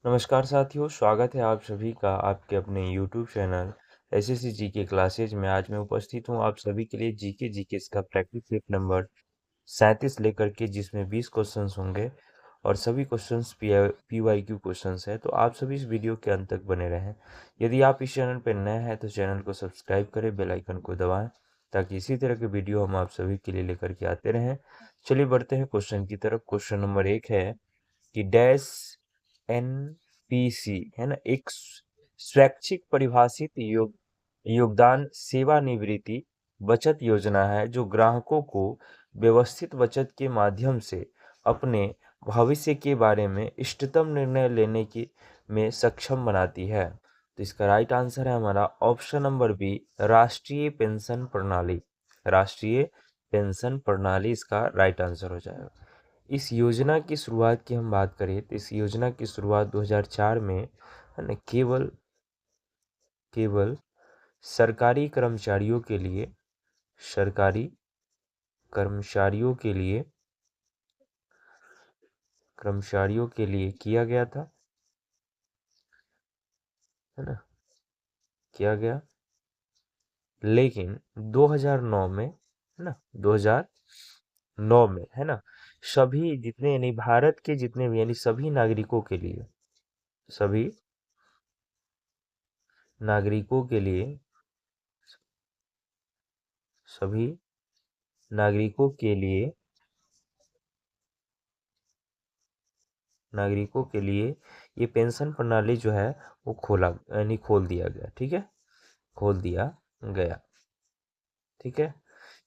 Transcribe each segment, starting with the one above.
नमस्कार साथियों, स्वागत है आप सभी का आपके अपने YouTube channel SSC GK classes में। आज मैं उपस्थित हूँ आप सभी के लिए जीके का प्रैक्टिस सेट नंबर 37 लेकर के, जिसमें 20 क्वेश्चंस होंगे और सभी क्वेश्चंस पीवाईक्यू क्वेश्चंस है। तो आप सभी इस वीडियो के अंत तक बने रहें। यदि आप इस चैनल पर नए हैं तो चैनल को सब्सक्राइब करें, बेल आइकन को दबाएं ताकि इसी तरह के वीडियो हम आप सभी के लिए लेकर के आते रहें। चलिए बढ़ते हैं क्वेश्चन की तरफ। क्वेश्चन नंबर 1 है कि डैश एनपीसी है ना, एक स्वैच्छिक परिभाषित योगदान सेवानिवृत्ति बचत योजना है जो ग्राहकों को व्यवस्थित बचत के माध्यम से अपने भविष्य के बारे में इष्टतम निर्णय लेने की में सक्षम बनाती है। तो इसका राइट आंसर है हमारा ऑप्शन नंबर बी, राष्ट्रीय पेंशन प्रणाली। राष्ट्रीय पेंशन प्रणाली इसका राइट आंसर हो जाएगा। इस योजना की शुरुआत की हम बात करें तो इस योजना की शुरुआत 2004 में है ना, केवल सरकारी कर्मचारियों के लिए सरकारी कर्मचारियों के लिए किया गया था, है ना, किया गया। लेकिन 2009 में, है ना, 2009 में, है ना, सभी जितने यानी भारत के जितने भी यानी सभी नागरिकों के लिए, सभी नागरिकों के लिए सभी नागरिकों के लिए नागरिकों के लिए ये पेंशन प्रणाली जो है वो खोल दिया गया। ठीक है, खोल दिया गया। ठीक है,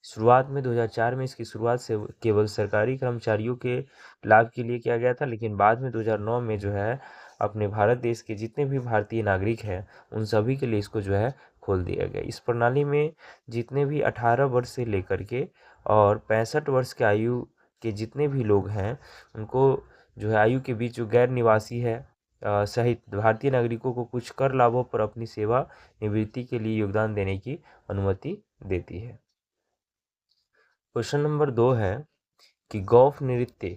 शुरुआत में 2004 में इसकी शुरुआत से केवल सरकारी कर्मचारियों के लाभ के लिए किया गया था, लेकिन बाद में 2009 में जो है अपने भारत देश के जितने भी भारतीय नागरिक हैं उन सभी के लिए इसको जो है खोल दिया गया। इस प्रणाली में जितने भी 18 वर्ष से लेकर के और 65 वर्ष के आयु के जितने भी लोग हैं उनको जो है आयु के बीच जो गैर निवासी है सहित भारतीय नागरिकों को कुछ कर लाभों पर अपनी सेवा निवृत्ति के लिए योगदान देने की अनुमति देती है। क्वेश्चन नंबर 2 है कि गौफ नृत्य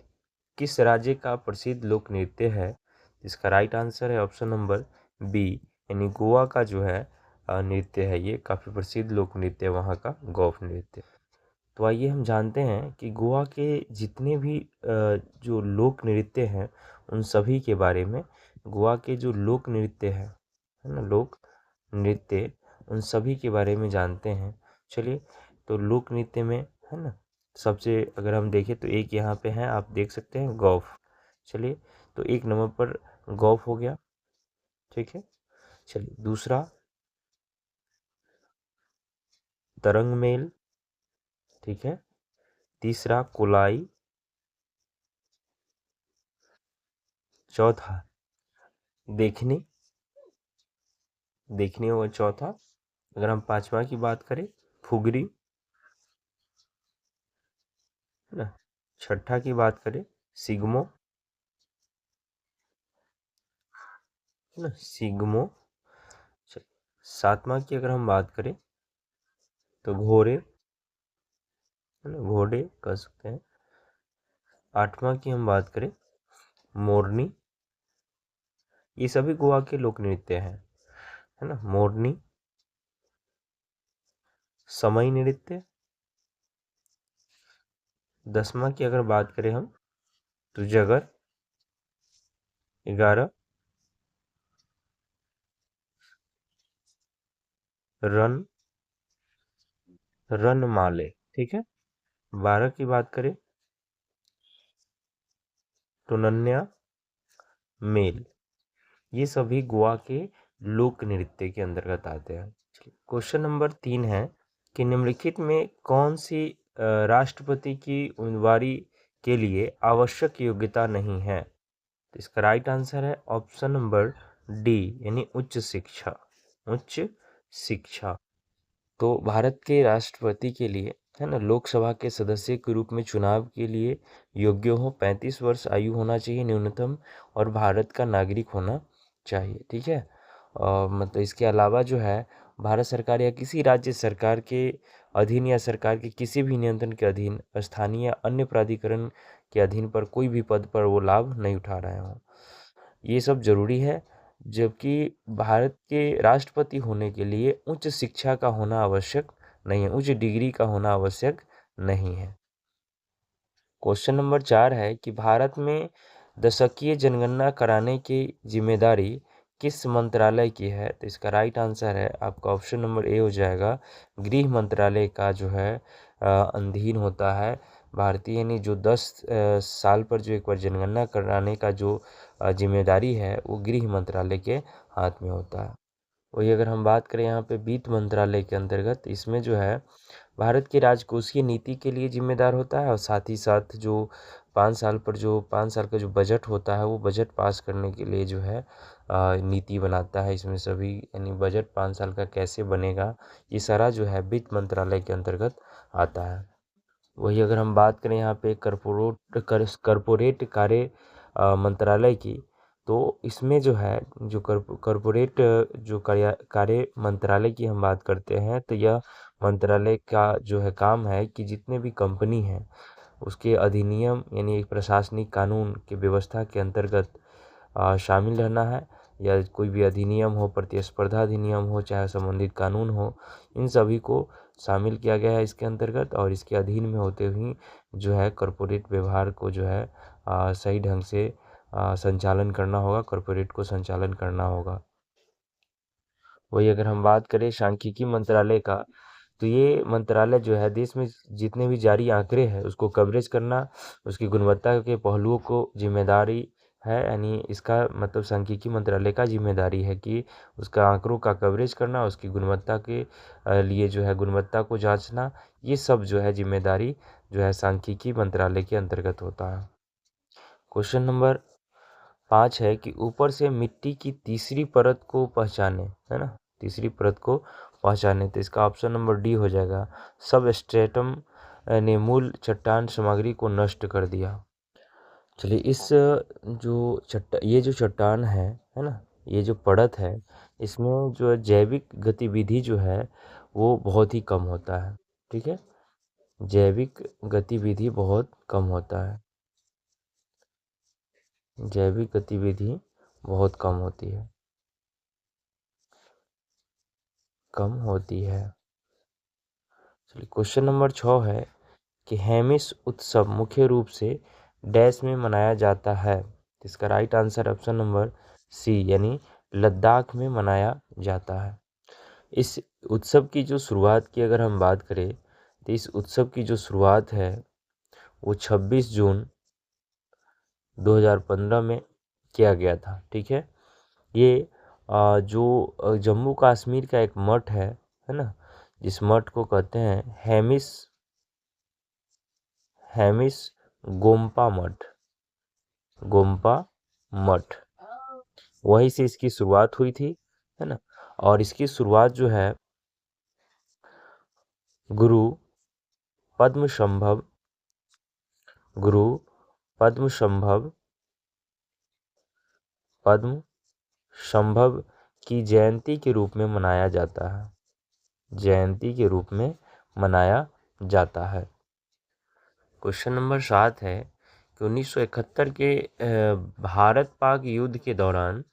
किस राज्य का प्रसिद्ध लोक नृत्य है। इसका राइट आंसर है ऑप्शन नंबर बी, यानी गोवा का जो है नृत्य है। ये काफ़ी प्रसिद्ध लोक नृत्य है वहाँ का गौफ नृत्य। तो आइए हम जानते हैं कि गोवा के जितने भी जो लोक नृत्य हैं उन सभी के बारे में। गोवा के जो लोक नृत्य है ना, लोक नृत्य, उन सभी के बारे में जानते हैं। चलिए, तो लोक नृत्य में है ना, सबसे अगर हम देखें तो एक यहाँ पे है, आप देख सकते हैं गौफ। चलिए, तो एक नंबर पर गौफ हो गया। ठीक है, चलिए दूसरा तरंग मेल। ठीक है, तीसरा कोलाई। चौथा देखनी देखनी होगा चौथा। अगर हम पांचवा की बात करें फुगरी, है ना। छठा की बात करें सिग्मो, है ना, सिग्मो। सातवां की अगर हम बात करें तो घोड़े, है ना, घोड़े कह सकते हैं। आठवां की हम बात करें मोरनी। ये सभी गोवा के लोक नृत्य हैं, है ना। मोरनी, समई नृत्य। दसवां की अगर बात करें हम तो जगर। 11 रन रन माले। ठीक है, 12 की बात करें तो नन्या मेल। ये सभी गोवा के लोक नृत्य के अंतर्गत आते हैं। क्वेश्चन नंबर 3 है कि निम्नलिखित में कौन सी राष्ट्रपति की उम्मीदवारी के लिए आवश्यक योग्यता नहीं है। तो इसका राइट आंसर है ऑप्शन नंबर डी, यानी उच्च शिक्षा। उच्च शिक्षा। तो भारत के राष्ट्रपति के लिए, है ना, लोकसभा के सदस्य के रूप में चुनाव के लिए योग्य हो, 35 वर्ष आयु होना चाहिए न्यूनतम, और भारत का नागरिक होना चाहिए। ठीक है, और मतलब इसके अलावा जो है भारत सरकार या किसी राज्य सरकार के अधीन या सरकार के किसी भी नियंत्रण के अधीन स्थानीय या अन्य प्राधिकरण के अधीन पर कोई भी पद पर वो लाभ नहीं उठा रहे हों। ये सब ज़रूरी है, जबकि भारत के राष्ट्रपति होने के लिए उच्च शिक्षा का होना आवश्यक नहीं है, उच्च डिग्री का होना आवश्यक नहीं है। क्वेश्चन नंबर 4 है कि भारत में दशकीय जनगणना कराने की जिम्मेदारी किस मंत्रालय की है? तो इसका राइट आंसर है आपका ऑप्शन नंबर ए हो जाएगा, गृह मंत्रालय का जो है अधीन होता है। भारतीय यानी जो 10 साल पर जो एक बार जनगणना कराने का जो जिम्मेदारी है वो गृह मंत्रालय के हाथ में होता है। वही अगर हम बात करें यहाँ पे वित्त मंत्रालय के अंतर्गत, इसमें जो है भारत की राजकोषीय नीति के लिए जिम्मेदार होता है और साथ ही साथ जो 5 साल का जो बजट होता है वो बजट पास करने के लिए जो है नीति बनाता है। इसमें सभी यानी बजट 5 साल का कैसे बनेगा, ये सारा जो है वित्त मंत्रालय के अंतर्गत आता है। वही अगर हम बात करें यहाँ पे कॉरपोरेट कार्य मंत्रालय की, तो इसमें जो है जो कॉरपोरेट जो कार्य मंत्रालय की हम बात करते हैं, तो यह मंत्रालय का जो है काम है कि जितने भी कंपनी हैं उसके अधिनियम यानी एक प्रशासनिक कानून की व्यवस्था के अंतर्गत शामिल रहना है, या कोई भी अधिनियम हो, प्रतिस्पर्धा अधिनियम हो, चाहे संबंधित कानून हो, इन सभी को शामिल किया गया है इसके अंतर्गत। और इसके अधीन में होते हुए जो है कॉरपोरेट व्यवहार को जो है सही ढंग से संचालन करना होगा, कॉरपोरेट को संचालन करना होगा। वही अगर हम बात करें सांख्यिकी मंत्रालय का, तो ये मंत्रालय जो है देश में जितने भी जारी आंकड़े हैं उसको कवरेज करना, उसकी गुणवत्ता के पहलुओं को जिम्मेदारी है, यानी इसका मतलब सांख्यिकी मंत्रालय का जिम्मेदारी है कि उसका आंकड़ों का कवरेज करना, उसकी गुणवत्ता के लिए जो है गुणवत्ता को जांचना, ये सब जो है जिम्मेदारी जो है सांख्यिकी मंत्रालय के अंतर्गत होता है। क्वेश्चन नंबर 5 है कि ऊपर से मिट्टी की तीसरी परत को पहचाने, है ना, तीसरी परत को पहचाने, तो इसका ऑप्शन नंबर डी हो जाएगा, सबस्ट्रेटम ने मूल चट्टान सामग्री को नष्ट कर दिया। चलिए इस ये जो चट्टान है ना, ये जो परत है, इसमें जो जैविक गतिविधि जो है वो बहुत ही कम होता है। ठीक है, जैविक गतिविधि बहुत कम होता है, जैविक गतिविधि बहुत कम होती है, कम होती है। चलिए क्वेश्चन नंबर 6 है कि हेमिस उत्सव मुख्य रूप से डैश में मनाया जाता है, इसका right answer option number C यानी लद्दाख में मनाया जाता है। इस उत्सव की जो शुरुआत की अगर हम बात करें, तो इस उत्सव की जो शुरुआत है वो 26 जून 2015 में किया गया था। ठीक है, ये जो जम्मू कश्मीर का एक मठ है ना, जिस मठ को कहते हैं हेमिस गोम्पा मठ, गोम्पा मठ, वहीं से इसकी शुरुआत हुई थी, है ना। और इसकी शुरुआत जो है गुरु पद्मसंभव गुरु पद्मसंभव पद्मसंभव की जयंती के रूप में मनाया जाता है, जयंती के रूप में मनाया जाता है। क्वेश्चन नंबर 7 है कि 1971 के भारत पाक युद्ध के दौरान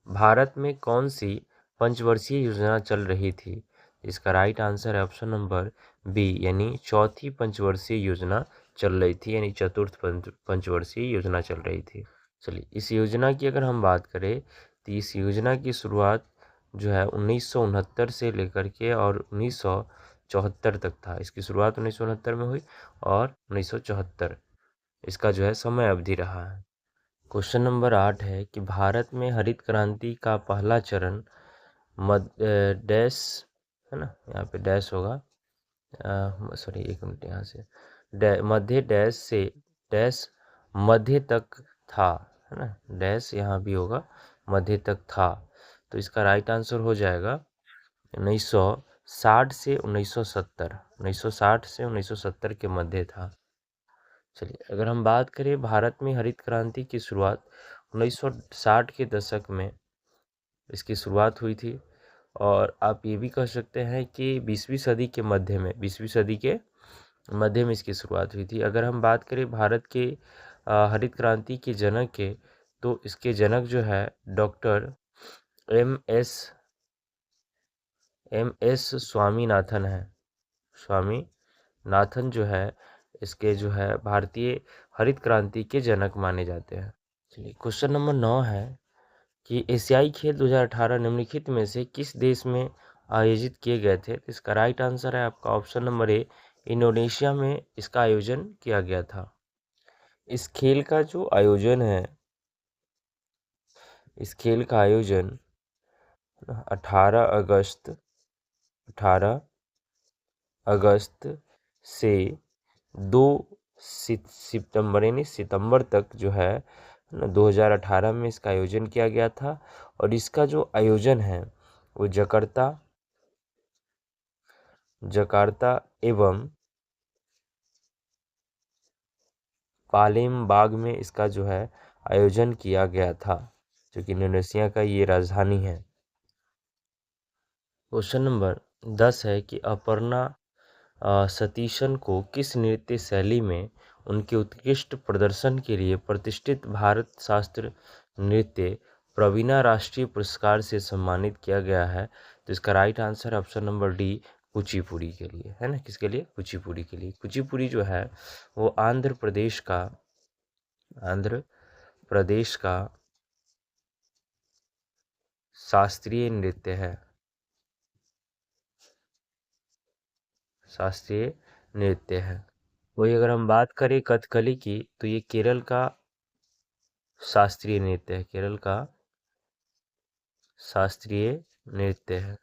भारत में कौन सी पंचवर्षीय योजना चल रही थी? इसका राइट आंसर है ऑप्शन नंबर बी यानी चौथी पंचवर्षीय योजना चल रही थी, यानी चतुर्थ पंचवर्षीय योजना चल रही थी। चलिए इस योजना की अगर हम बात करें, तो इस योजना की शुरुआत जो है 1969 से लेकर के और 1974 तक था। इसकी शुरुआत 1969 में हुई और 1974 इसका जो है समय अवधि रहा है। क्वेश्चन नंबर 8 है कि भारत में हरित क्रांति का पहला चरण डैश, है ना, यहाँ पे डैश होगा, सॉरी एक मिनट, यहाँ से मध्य डैश से डैश मध्य तक था, है ना, डैश यहाँ भी होगा, मध्य तक था। तो इसका राइट आंसर हो जाएगा 1960 से 1970, 1960 से 1970 के मध्य था। चलिए अगर हम बात करें भारत में हरित क्रांति की शुरुआत 1960 के दशक में इसकी शुरुआत हुई थी, और आप ये भी कह सकते हैं कि 20वीं सदी के मध्य में, 20वीं सदी के मध्य में इसकी शुरुआत हुई थी। अगर हम बात करें भारत के हरित क्रांति के जनक के, तो इसके जनक जो है डॉक्टर एम एस स्वामीनाथन है। स्वामीनाथन जो है इसके जो है भारतीय हरित क्रांति के जनक माने जाते हैं। चलिए क्वेश्चन नंबर 9 है कि एशियाई खेल 2018 निम्नलिखित में से किस देश में आयोजित किए गए थे। तो इसका राइट आंसर है आपका ऑप्शन नंबर ए, इंडोनेशिया में इसका आयोजन किया गया था। इस खेल का जो आयोजन है, इस खेल का आयोजन 18 अगस्त से 2 सितंबर यानी सितंबर तक जो है 2018 में इसका आयोजन किया गया था। और इसका जो आयोजन है वो जकार्ता एवं पालेमबांग में इसका जो है आयोजन किया गया था, जो कि इंडोनेशिया का ये राजधानी है। क्वेश्चन नंबर 10 है कि अपर्णा सतीशन को किस नृत्य शैली में उनके उत्कृष्ट प्रदर्शन के लिए प्रतिष्ठित भारत शास्त्रीय नृत्य प्रवीणा राष्ट्रीय पुरस्कार से सम्मानित किया गया है। तो इसका right answer option number D, Kuchipudi के लिए है ना। किसके लिए? कुचिपुड़ी के लिए। कुचिपुड़ी जो है वो आंध्र प्रदेश का शास्त्रीय नृत्य है। शास्त्रीय नृत्य है। वही अगर हम बात करें कथकली की, तो ये केरल का शास्त्रीय नृत्य है। केरल का शास्त्रीय नृत्य है।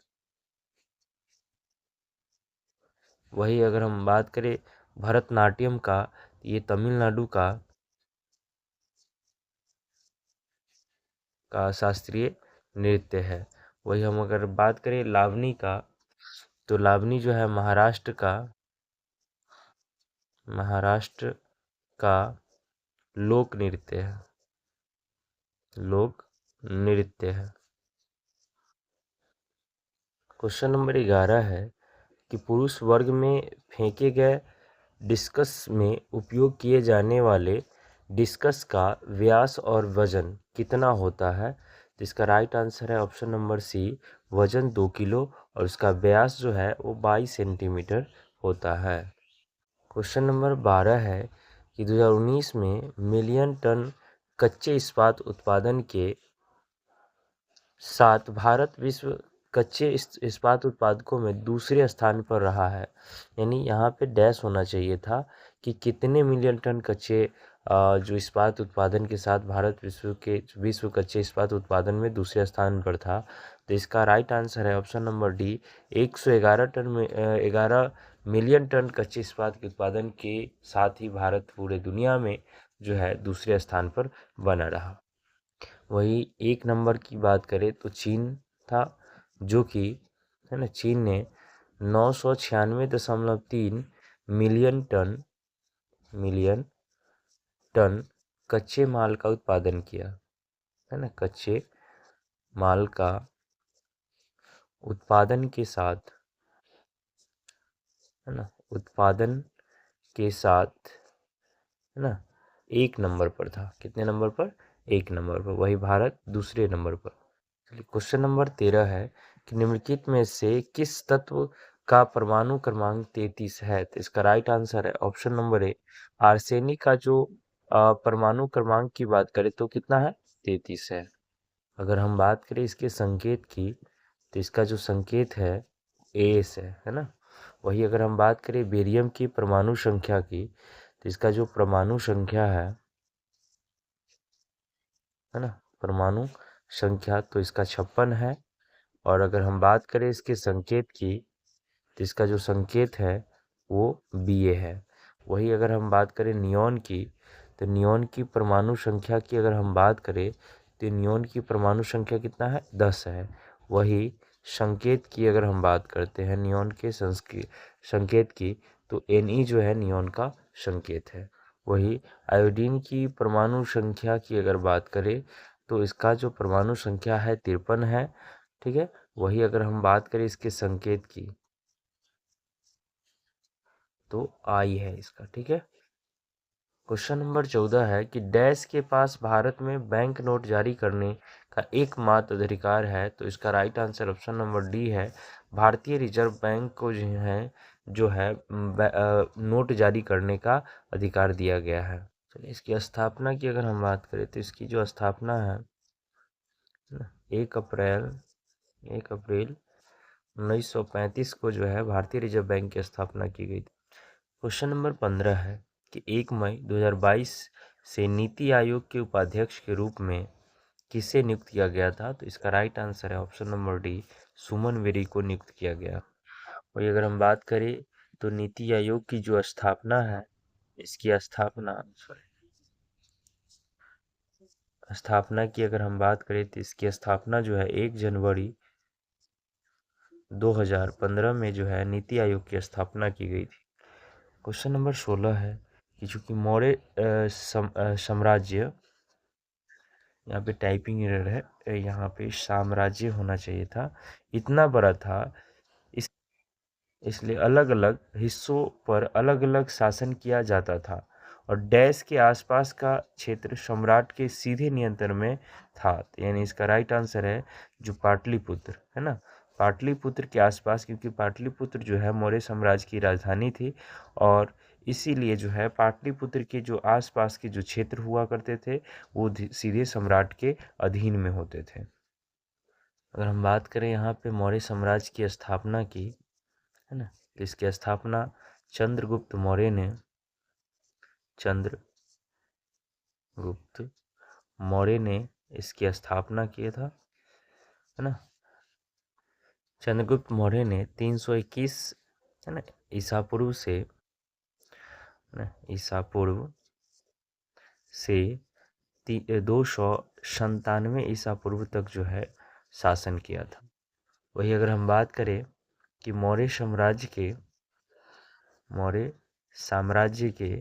वही अगर हम बात करें भरतनाट्यम का, ये तमिलनाडु का शास्त्रीय नृत्य है। वही हम अगर बात करें लावनी का, तो लावनी जो है महाराष्ट्र का लोक नृत्य है। लोक नृत्य है। क्वेश्चन नंबर 11 है कि पुरुष वर्ग में फेंके गए डिस्कस में उपयोग किए जाने वाले डिस्कस का व्यास और वजन कितना होता है। तो इसका राइट आंसर है ऑप्शन नंबर सी, वजन 2 किलो और उसका व्यास जो है वो 22 सेंटीमीटर होता है। क्वेश्चन नंबर 12 है कि 2019 में मिलियन टन कच्चे इस्पात उत्पादन के साथ भारत विश्व कच्चे इस्पात उत्पादकों में दूसरे स्थान पर रहा है। यानी यहाँ पे डैश होना चाहिए था कि कितने मिलियन टन कच्चे जो इस्पात उत्पादन के साथ भारत विश्व कच्चे इस्पात उत्पादन में दूसरे स्थान पर था। तो इसका राइट आंसर है option number D, 11 million ton कच्चे इस्पात के उत्पादन के साथ ही भारत पूरे दुनिया में जो है दूसरे स्थान पर बना रहा। वही 1 नंबर की बात करें तो चीन था, जो कि है ना, चीन ने 996.3 मिलियन टन कच्चे माल का उत्पादन किया है ना। कच्चे माल का उत्पादन के साथ है ना, उत्पादन के साथ है ना 1 नंबर पर था। कितने नंबर पर? 1 नंबर पर। वही भारत दूसरे नंबर पर। क्वेश्चन नंबर 13 है कि निम्नलिखित में से किस तत्व का परमाणु क्रमांक 33 है। तो इसका राइट आंसर है ऑप्शन नंबर ए, आर्सेनिक का जो परमाणु क्रमांक की बात करें तो कितना है? 33 है। अगर हम बात करें इसके संकेत की, तो इसका जो संकेत है एस है ना। वही अगर हम बात करें बेरियम की परमाणु संख्या की, तो इसका जो परमाणु संख्या है ना, परमाणु संख्या तो इसका 56 है। और अगर हम बात करें इसके संकेत की, तो इसका जो संकेत है वो Ba है। वही अगर हम बात करें नियॉन की, तो नियॉन की परमाणु संख्या की अगर हम बात करें, तो नियॉन की परमाणु संख्या कितना है? 10 है। वही संकेत की अगर हम बात करते हैं नियॉन के संकेत की, तो Ne जो है नियॉन का संकेत है। वही आयोडीन की परमाणु संख्या की अगर बात करें, तो इसका जो परमाणु संख्या है 53 है। ठीक है। वही अगर हम बात करें इसके संकेत की, तो आई है इसका। ठीक है। क्वेश्चन नंबर 14 है कि डैश के पास भारत में बैंक नोट जारी करने का एकमात्र अधिकार है। तो इसका right answer option number D है। भारतीय रिजर्व बैंक को जो है नोट जारी करने का अधिकार दिया गया है। चलिए इसकी स्थापना की अगर हम बात करें तो इसकी जो स्थापना है 1 अप्रैल 1935 को जो है भारतीय रिजर्व बैंक की स्थापना की गई थी। क्वेश्चन नंबर 15 है कि 1 मई 2022 से नीति आयोग के उपाध्यक्ष के रूप में किसे नियुक्त किया गया था। तो इसका राइट आंसर है ऑप्शन नंबर डी, सुमन बेरी को नियुक्त किया गया। और अगर हम बात करें तो नीति आयोग की जो स्थापना है, इसकी स्थापना की अगर हम बात करें तो इसकी स्थापना जो है 1 जनवरी 2015 में जो है नीति आयोग की स्थापना की गई थी। क्वेश्चन नंबर 16 है कि चूंकि मौर्य साम्राज्य, यहाँ पे टाइपिंग एरर है, यहाँ पे साम्राज्य होना चाहिए था, इतना बड़ा था इसलिए अलग अलग हिस्सों पर अलग अलग शासन किया जाता था और डैश के आसपास का क्षेत्र सम्राट के सीधे नियंत्रण में था। यानी इसका राइट आंसर है जो पाटलिपुत्र है ना, पाटलिपुत्र के आसपास, क्योंकि पाटलिपुत्र जो है मौर्य साम्राज्य की राजधानी थी और इसीलिए जो है पाटलिपुत्र के जो आसपास के जो क्षेत्र हुआ करते थे वो सीधे सम्राट के अधीन में होते थे। अगर हम बात करें यहाँ पे मौर्य साम्राज्य की स्थापना की, है ना, तो इसकी स्थापना चंद्रगुप्त मौर्य ने इसकी स्थापना किया था, है ना। चंद्रगुप्त मौर्य ने 321 है ना ईसा पूर्व से 297 ईसा पूर्व तक जो है शासन किया था। वही अगर हम बात करें कि मौर्य साम्राज्य के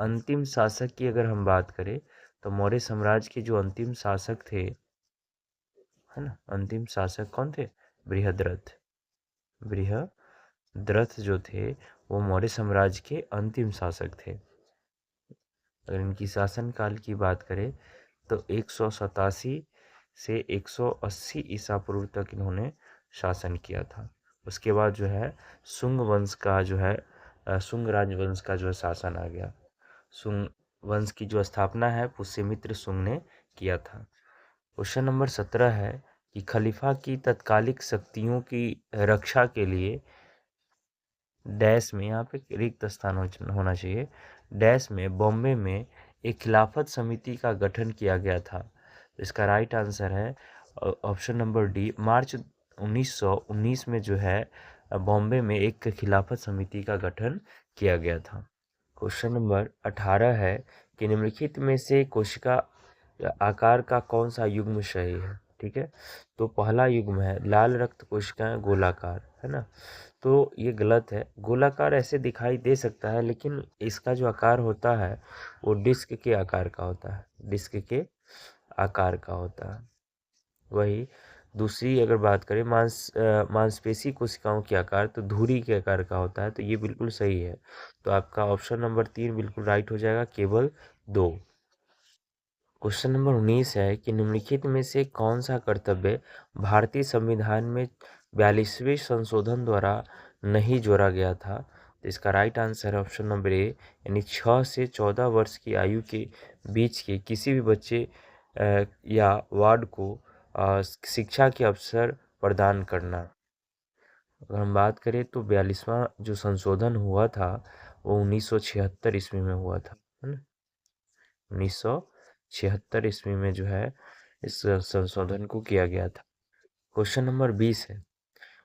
अंतिम शासक की अगर हम बात करें तो मौर्य साम्राज्य के जो अंतिम शासक थे, है ना, अंतिम शासक कौन थे? बृहद्रथ जो थे वो मौर्य साम्राज्य के अंतिम शासक थे। अगर इनकी शासनकाल की बात करें तो 187 से 180 ईसा पूर्व तक इन्होंने शासन किया था। उसके बाद जो है शुंग राजवंश का जो है शासन आ गया। शुंग वंश की जो स्थापना है पुष्यमित्र शुंग ने किया था। क्वेश्चन नंबर 17 है कि खलीफा की तत्कालिक शक्तियों की रक्षा के लिए डैश में, यहाँ पे रिक्त स्थान होना चाहिए, डैश में बॉम्बे में एक खिलाफत समिति का गठन किया गया था। इसका राइट आंसर है ऑप्शन नंबर डी, मार्च 1919 में जो है बॉम्बे में एक खिलाफत समिति का गठन किया गया था। क्वेश्चन नंबर 18 है कि निम्नलिखित में से कोशिका आकार का कौन सा युग्म सही है। ठीक है, तो पहला युग्म है लाल रक्त कोशिकाएं गोलाकार, है ना, तो ये गलत है। गोलाकार ऐसे दिखाई दे सकता है लेकिन इसका जो आकार होता है वो डिस्क के आकार का होता है, डिस्क के आकार का होता है। वही दूसरी अगर बात करें मांसपेशी कोशिकाओं के आकार, तो धुरी के आकार का होता है, तो ये बिल्कुल सही है। तो आपका ऑप्शन नंबर 3 बिल्कुल राइट हो जाएगा, केवल 2। क्वेश्चन नंबर 19 है कि निम्नलिखित में से कौन सा कर्तव्य भारतीय संविधान में 42वें संशोधन द्वारा नहीं जोड़ा गया था। तो इसका राइट आंसर है ऑप्शन नंबर ए, यानी 6 से 14 वर्ष की आयु के बीच के किसी भी बच्चे या वार्ड को शिक्षा के अवसर प्रदान करना। अगर हम बात करें तो 42वां जो संशोधन हुआ था वो 1976 ईस्वी में हुआ था, है ना। 1976 ईस्वी में जो है इस संशोधन को किया गया था। क्वेश्चन नंबर 20 है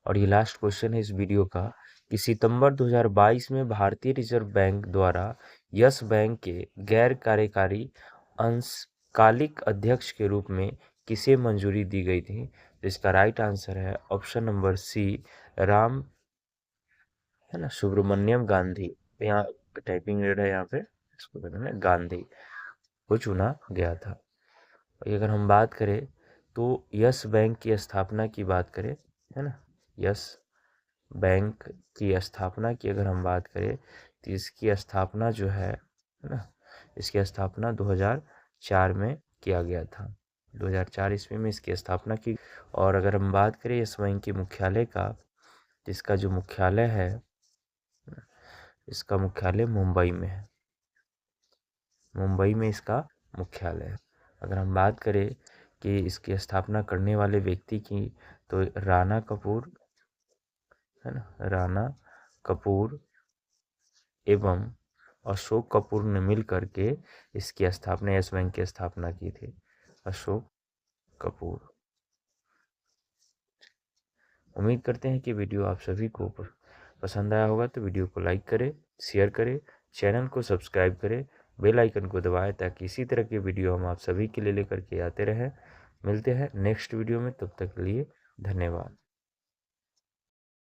और ये लास्ट क्वेश्चन है इस वीडियो का कि सितंबर 2022 में भारतीय रिजर्व बैंक द्वारा यस बैंक के गैर कार्यकारी अंशकालिक अध्यक्ष के रूप में किसे मंजूरी दी गई थी। तो इसका राइट आंसर है ऑप्शन नंबर सी, राम, है ना, सुब्रमण्यम गांधी। यहाँ टाइपिंग एरर है, यहाँ पे इसको करना है गांधी को चुना गया था। अगर हम बात करें तो यस बैंक की स्थापना की बात करें, है ना, यस बैंक की स्थापना की अगर हम बात करें तो इसकी स्थापना जो है ना, इसकी स्थापना 2004 में किया गया था। 2004 ईस्वी में इसकी स्थापना की। और अगर हम बात करें यस बैंक के मुख्यालय का, इसका जो मुख्यालय है, इसका मुख्यालय मुंबई में है। मुंबई में इसका मुख्यालय है। अगर हम बात करें कि इसकी स्थापना करने वाले व्यक्ति की, तो राणा कपूर है ना, राणा कपूर एवं अशोक कपूर ने मिल करके इसकी स्थापना, यस बैंक की स्थापना की थी। अशोक कपूर। उम्मीद करते हैं कि वीडियो आप सभी को पसंद आया होगा, तो वीडियो को लाइक करें, शेयर करें, चैनल को सब्सक्राइब करें, बेल आइकन को दबाएं, ताकि इसी तरह के वीडियो हम आप सभी के लिए लेकर के आते रहें। मिलते हैं नेक्स्ट वीडियो में, तब तक के लिए धन्यवाद।